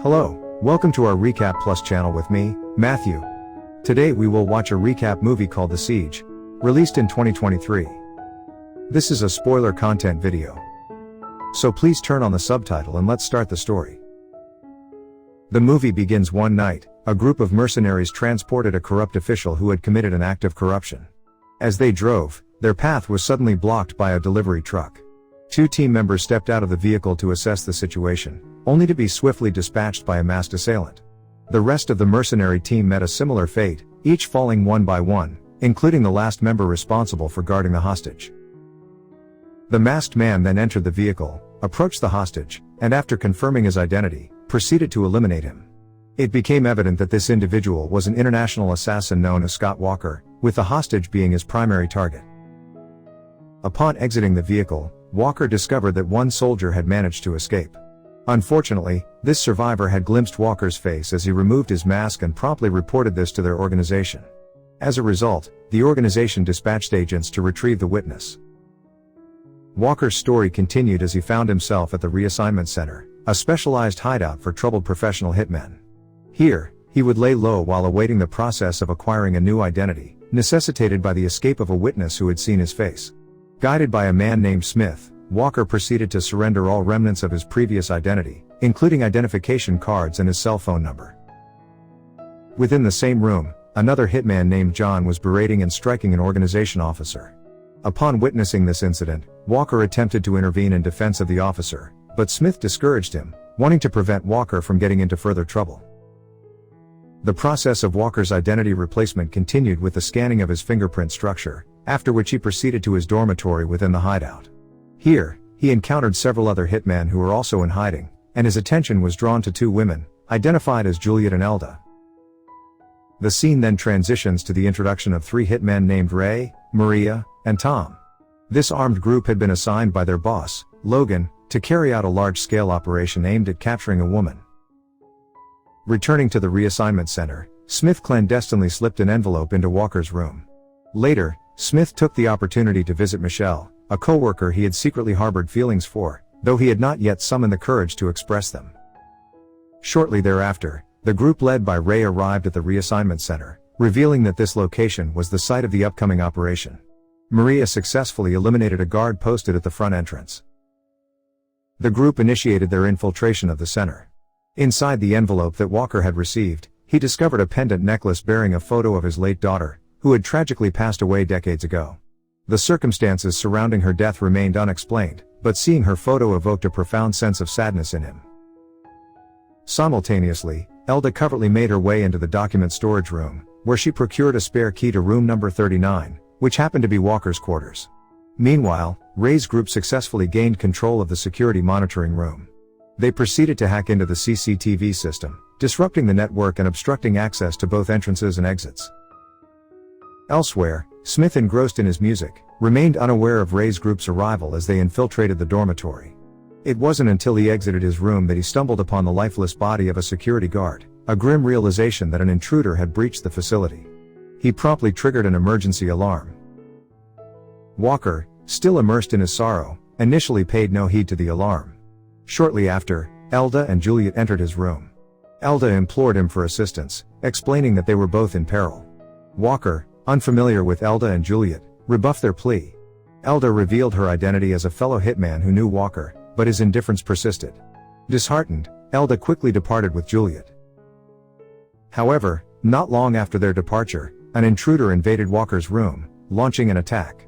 Hello, welcome to our RecapPlus channel with me, Matthew. Today we will watch a recap movie called The Siege, released in 2023. This is a spoiler content video. So please turn on the subtitle and let's start the story. The movie begins one night. A group of mercenaries transported a corrupt official who had committed an act of corruption. As they drove, their path was suddenly blocked by a delivery truck. Two team members stepped out of the vehicle to assess the situation, only to be swiftly dispatched by a masked assailant. The rest of the mercenary team met a similar fate, each falling one by one, including the last member responsible for guarding the hostage. The masked man then entered the vehicle, approached the hostage, and after confirming his identity, proceeded to eliminate him. It became evident that this individual was an international assassin known as Scott Walker, with the hostage being his primary target. Upon exiting the vehicle, Walker discovered that one soldier had managed to escape. Unfortunately, this survivor had glimpsed Walker's face as he removed his mask and promptly reported this to their organization. As a result, the organization dispatched agents to retrieve the witness. Walker's story continued as he found himself at the Reassignment Center, a specialized hideout for troubled professional hitmen. Here, he would lay low while awaiting the process of acquiring a new identity, necessitated by the escape of a witness who had seen his face. Guided by a man named Smith, Walker proceeded to surrender all remnants of his previous identity, including identification cards and his cell phone number. Within the same room, another hitman named John was berating and striking an organization officer. Upon witnessing this incident, Walker attempted to intervene in defense of the officer, but Smith discouraged him, wanting to prevent Walker from getting into further trouble. The process of Walker's identity replacement continued with the scanning of his fingerprint structure, after which he proceeded to his dormitory within the hideout. Here, he encountered several other hitmen who were also in hiding, and his attention was drawn to two women, identified as Juliet and Elda. The scene then transitions to the introduction of three hitmen named Ray, Maria, and Tom. This armed group had been assigned by their boss, Logan, to carry out a large-scale operation aimed at capturing a woman. Returning to the Reassignment Center, Smith clandestinely slipped an envelope into Walker's room. Later, Smith took the opportunity to visit Michelle, a co-worker he had secretly harbored feelings for, though he had not yet summoned the courage to express them. Shortly thereafter, the group led by Ray arrived at the Reassignment Center, revealing that this location was the site of the upcoming operation. Maria successfully eliminated a guard posted at the front entrance. The group initiated their infiltration of the center. Inside the envelope that Walker had received, he discovered a pendant necklace bearing a photo of his late daughter, who had tragically passed away decades ago. The circumstances surrounding her death remained unexplained, but seeing her photo evoked a profound sense of sadness in him. Simultaneously, Elda covertly made her way into the document storage room, where she procured a spare key to room number 39, which happened to be Walker's quarters. Meanwhile, Ray's group successfully gained control of the security monitoring room. They proceeded to hack into the CCTV system, disrupting the network and obstructing access to both entrances and exits. Elsewhere, Smith, engrossed in his music, remained unaware of Ray's group's arrival as they infiltrated the dormitory. It wasn't until he exited his room that he stumbled upon the lifeless body of a security guard, a grim realization that an intruder had breached the facility. He promptly triggered an emergency alarm. Walker, still immersed in his sorrow, initially paid no heed to the alarm. Shortly after, Elda and Juliet entered his room. Elda implored him for assistance, explaining that they were both in peril. Walker, unfamiliar with Elda and Juliet, rebuffed their plea. Elda revealed her identity as a fellow hitman who knew Walker, but his indifference persisted. Disheartened, Elda quickly departed with Juliet. However, not long after their departure, an intruder invaded Walker's room, launching an attack.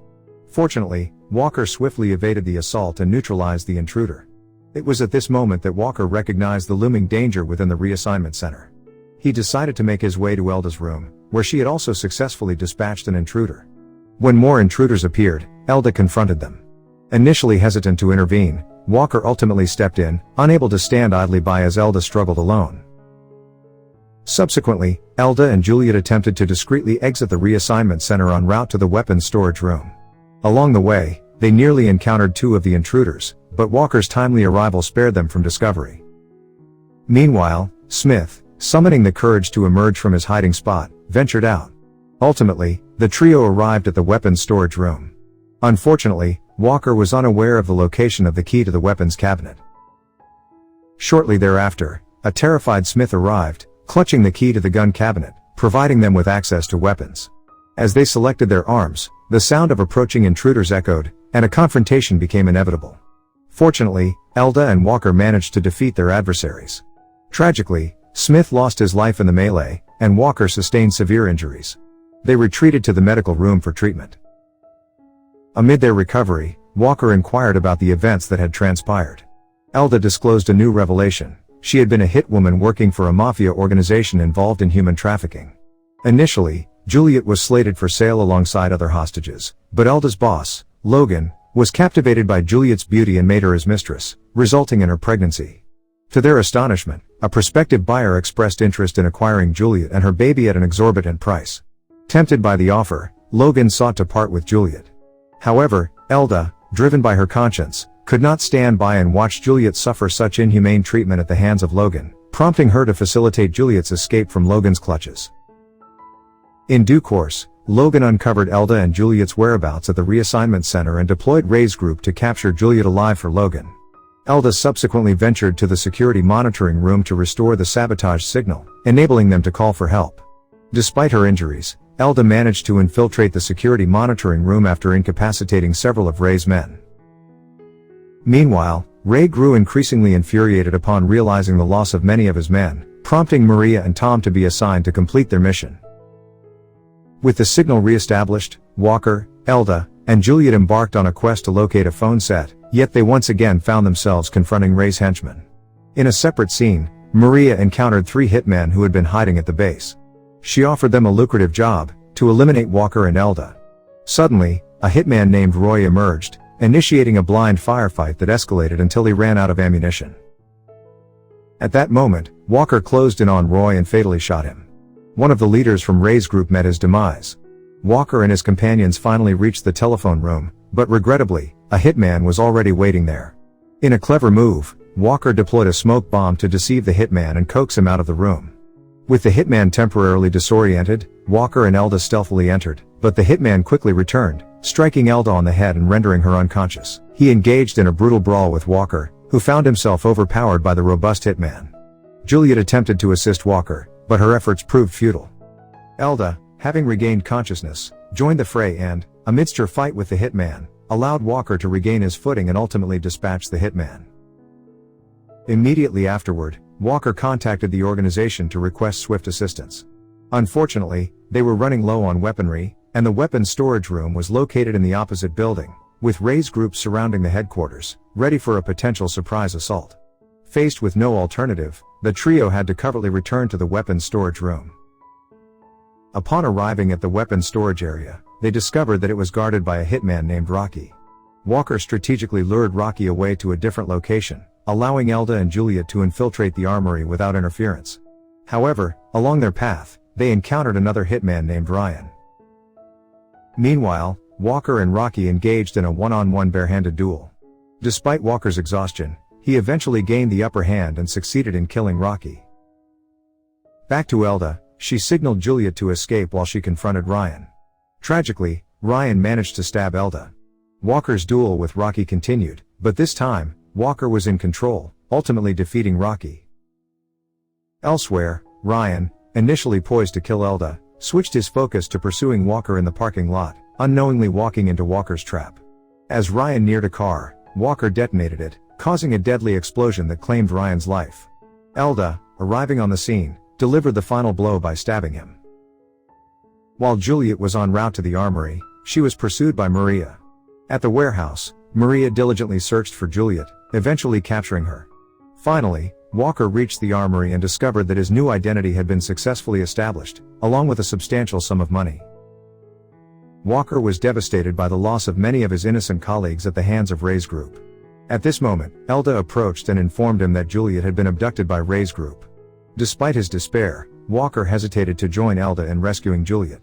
Fortunately, Walker swiftly evaded the assault and neutralized the intruder. It was at this moment that Walker recognized the looming danger within the Reassignment Center. He decided to make his way to Elda's room, where she had also successfully dispatched an intruder. When more intruders appeared, Elda confronted them. Initially hesitant to intervene, Walker ultimately stepped in, unable to stand idly by as Elda struggled alone. Subsequently, Elda and Juliet attempted to discreetly exit the Reassignment Center en route to the weapons storage room. Along the way, they nearly encountered two of the intruders, but Walker's timely arrival spared them from discovery. Meanwhile, Smith, summoning the courage to emerge from his hiding spot, ventured out. Ultimately, the trio arrived at the weapons storage room. Unfortunately, Walker was unaware of the location of the key to the weapons cabinet. Shortly thereafter, A terrified Smith arrived, clutching the key to the gun cabinet, providing them with access to weapons. As they selected their arms, the sound of approaching intruders echoed, and a confrontation became inevitable. Fortunately, Elda and Walker managed to defeat their adversaries. Tragically, Smith lost his life in the melee, and Walker sustained severe injuries. They retreated to the medical room for treatment. Amid their recovery, Walker inquired about the events that had transpired. Elda disclosed a new revelation. She had been a hitwoman working for a mafia organization involved in human trafficking. Initially, Juliet was slated for sale alongside other hostages, but Elda's boss, Logan, was captivated by Juliet's beauty and made her his mistress, resulting in her pregnancy. To their astonishment, a prospective buyer expressed interest in acquiring Juliet and her baby at an exorbitant price. Tempted by the offer, Logan sought to part with Juliet. However, Elda, driven by her conscience, could not stand by and watch Juliet suffer such inhumane treatment at the hands of Logan, prompting her to facilitate Juliet's escape from Logan's clutches. In due course, Logan uncovered Elda and Juliet's whereabouts at the Reassignment Center and deployed Ray's group to capture Juliet alive for Logan. Elda subsequently ventured to the security monitoring room to restore the sabotage signal, enabling them to call for help. Despite her injuries, Elda managed to infiltrate the security monitoring room after incapacitating several of Ray's men. Meanwhile, Ray grew increasingly infuriated upon realizing the loss of many of his men, prompting Maria and Tom to be assigned to complete their mission. With the signal re-established, Walker, Elda, and Juliet embarked on a quest to locate a phone set, yet they once again found themselves confronting Ray's henchmen. In a separate scene, Maria encountered 3 hitmen who had been hiding at the base. She offered them a lucrative job, to eliminate Walker and Elda. Suddenly, a hitman named Roy emerged, initiating a blind firefight that escalated until he ran out of ammunition. At that moment, Walker closed in on Roy and fatally shot him. One of the leaders from Ray's group met his demise. Walker and his companions finally reached the telephone room, but regrettably, a hitman was already waiting there. In a clever move, Walker deployed a smoke bomb to deceive the hitman and coax him out of the room. With the hitman temporarily disoriented, Walker and Elda stealthily entered, but the hitman quickly returned, striking Elda on the head and rendering her unconscious. He engaged in a brutal brawl with Walker, who found himself overpowered by the robust hitman. Juliet attempted to assist Walker, but her efforts proved futile. Elda, having regained consciousness, joined the fray and, amidst her fight with the hitman, allowed Walker to regain his footing and ultimately dispatch the hitman. Immediately afterward, Walker contacted the organization to request swift assistance. Unfortunately, they were running low on weaponry, and the weapons storage room was located in the opposite building, with Ray's group surrounding the headquarters, ready for a potential surprise assault. Faced with no alternative, the trio had to covertly return to the weapons storage room. Upon arriving at the weapons storage area, they discovered that it was guarded by a hitman named Rocky. Walker strategically lured Rocky away to a different location, allowing Elda and Juliet to infiltrate the armory without interference. However, along their path, they encountered another hitman named Ryan. Meanwhile, Walker and Rocky engaged in a one-on-one barehanded duel. Despite Walker's exhaustion, he eventually gained the upper hand and succeeded in killing Rocky. Back to Elda, she signaled Juliet to escape while she confronted Ryan. Tragically, Ryan managed to stab Elda. Walker's duel with Rocky continued, but this time, Walker was in control, ultimately defeating Rocky. Elsewhere, Ryan, initially poised to kill Elda, switched his focus to pursuing Walker in the parking lot, unknowingly walking into Walker's trap. As Ryan neared a car, Walker detonated it, causing a deadly explosion that claimed Ryan's life. Elda, arriving on the scene, delivered the final blow by stabbing him. While Juliet was en route to the armory, she was pursued by Maria. At the warehouse, Maria diligently searched for Juliet, eventually capturing her. Finally, Walker reached the armory and discovered that his new identity had been successfully established, along with a substantial sum of money. Walker was devastated by the loss of many of his innocent colleagues at the hands of Ray's group. At this moment, Elda approached and informed him that Juliet had been abducted by Ray's group. Despite his despair, Walker hesitated to join Elda in rescuing Juliet.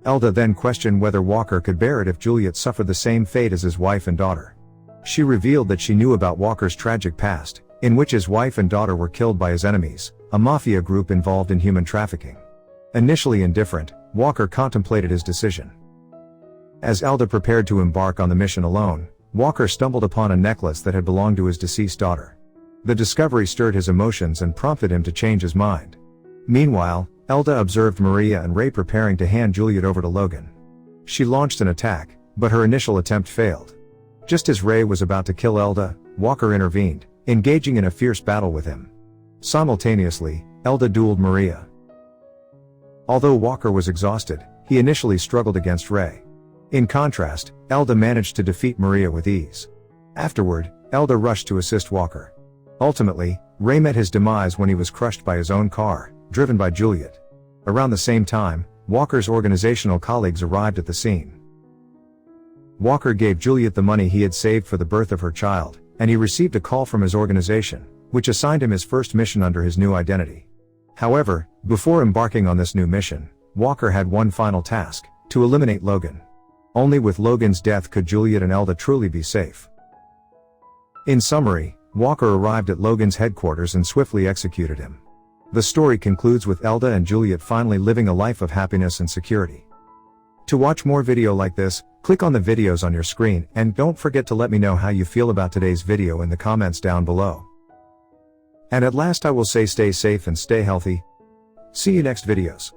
Elda then questioned whether Walker could bear it if Juliet suffered the same fate as his wife and daughter. She revealed that she knew about Walker's tragic past, in which his wife and daughter were killed by his enemies, a mafia group involved in human trafficking. Initially indifferent, Walker contemplated his decision. As Elda prepared to embark on the mission alone, Walker stumbled upon a necklace that had belonged to his deceased daughter. The discovery stirred his emotions and prompted him to change his mind. Meanwhile, Elda observed Maria and Ray preparing to hand Juliet over to Logan. She launched an attack, but her initial attempt failed. Just as Ray was about to kill Elda, Walker intervened, engaging in a fierce battle with him. Simultaneously, Elda dueled Maria. Although Walker was exhausted, he initially struggled against Ray. In contrast, Elda managed to defeat Maria with ease. Afterward, Elda rushed to assist Walker. Ultimately, Ray met his demise when he was crushed by his own car, driven by Juliet. Around the same time, Walker's organizational colleagues arrived at the scene. Walker gave Juliet the money he had saved for the birth of her child, and he received a call from his organization, which assigned him his first mission under his new identity. However, before embarking on this new mission, Walker had one final task: to eliminate Logan. Only with Logan's death could Juliet and Elda truly be safe. In summary, Walker arrived at Logan's headquarters and swiftly executed him. The story concludes with Elda and Juliet finally living a life of happiness and security. To watch more video like this, click on the videos on your screen, and don't forget to let me know how you feel about today's video in the comments down below. And at last I will say, stay safe and stay healthy. See you next videos.